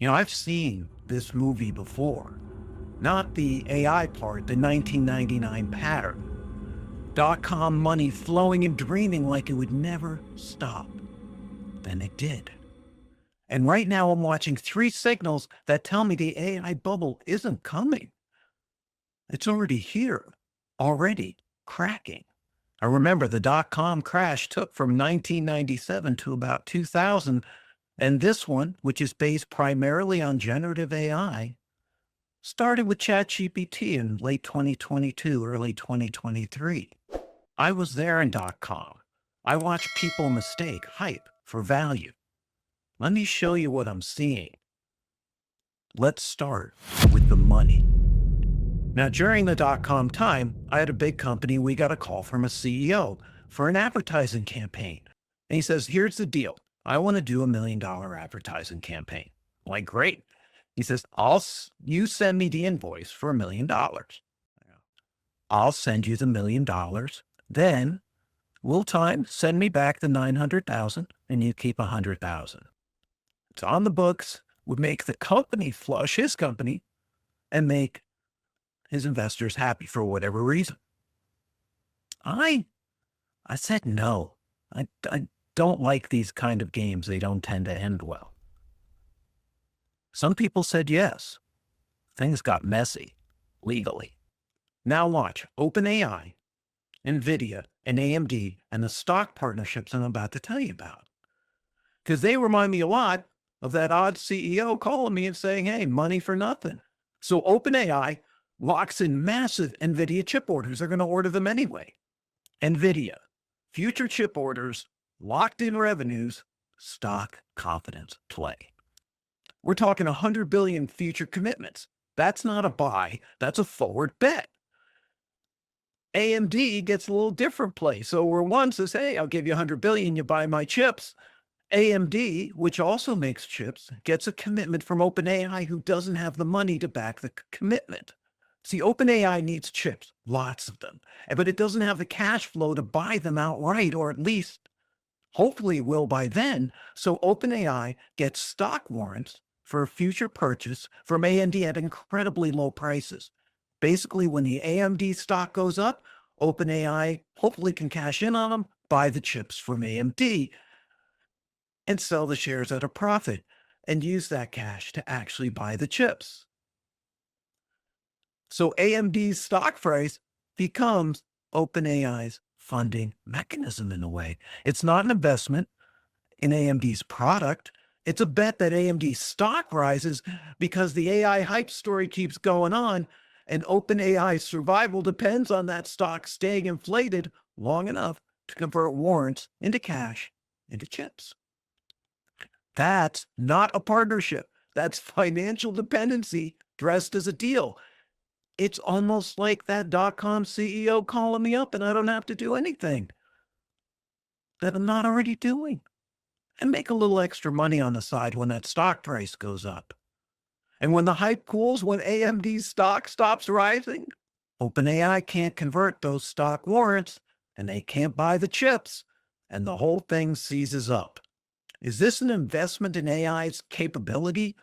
I've seen this movie before. Not the AI part, the 1999 pattern. Dot-com money flowing and dreaming like it would never stop. Then it did. And right now I'm watching three signals that tell me the AI bubble isn't coming. It's already here, already cracking. I remember the dot-com crash took from 1997 to about 2000, and this one, which is based primarily on generative AI, started with ChatGPT in late 2022, early 2023. I was there in dot-com. I watched people mistake hype for value. Let me show you what I'm seeing. Let's start with the money. Now, during the dot-com time, I had a big company. We got a call from a CEO for an advertising campaign. And he says, here's the deal. I want to do $1 million advertising campaign. I'm like, great. He says, you send me the invoice for $1 million. I'll send you the $1 million. Then send me back the 900,000 and you keep 100,000. It's on the books, would make the company flush, his company, and make his investors happy for whatever reason. I said no. I don't like these kind of games. They don't tend to end well. Some people said yes. Things got messy legally. Now watch OpenAI, Nvidia, and AMD, and the stock partnerships I'm about to tell you about. Because they remind me a lot of that odd CEO calling me and saying, hey, money for nothing. So OpenAI locks in massive Nvidia chip orders. They're going to order them anyway. Nvidia, future chip orders, locked in revenues, stock confidence play. We're talking 100 billion future commitments. That's not a buy. That's a forward bet. AMD gets a little different play. So where one says, hey, I'll give you 100 billion, you buy my chips. AMD, which also makes chips, gets a commitment from OpenAI, who doesn't have the money to back the commitment. See, OpenAI needs chips, lots of them, but it doesn't have the cash flow to buy them outright, or at least hopefully will by then. So OpenAI gets stock warrants for a future purchase from AMD at incredibly low prices. Basically, when the AMD stock goes up, OpenAI hopefully can cash in on them, buy the chips from AMD, and sell the shares at a profit, and use that cash to actually buy the chips. So AMD's stock price becomes OpenAI's funding mechanism in a way. It's not an investment in AMD's product. It's a bet that AMD's stock rises because the AI hype story keeps going on, and OpenAI's survival depends on that stock staying inflated long enough to convert warrants into cash, into chips. That's not a partnership. That's financial dependency dressed as a deal. It's almost like that dot-com CEO calling me up and I don't have to do anything that I'm not already doing, and make a little extra money on the side when that stock price goes up. And when the hype cools, when AMD's stock stops rising, OpenAI can't convert those stock warrants and they can't buy the chips, and the whole thing seizes up. Is this an investment in AI's capability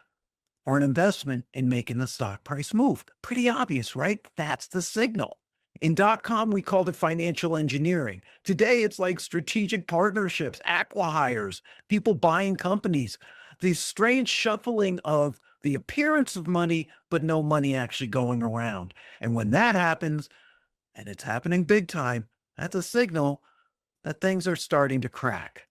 or an investment in making the stock price move? Pretty obvious, right? That's the signal. In dot-com, we called it financial engineering. Today, it's like strategic partnerships, acqui-hires, people buying companies, this strange shuffling of the appearance of money, but no money actually going around. And when that happens, and it's happening big time, that's a signal that things are starting to crack.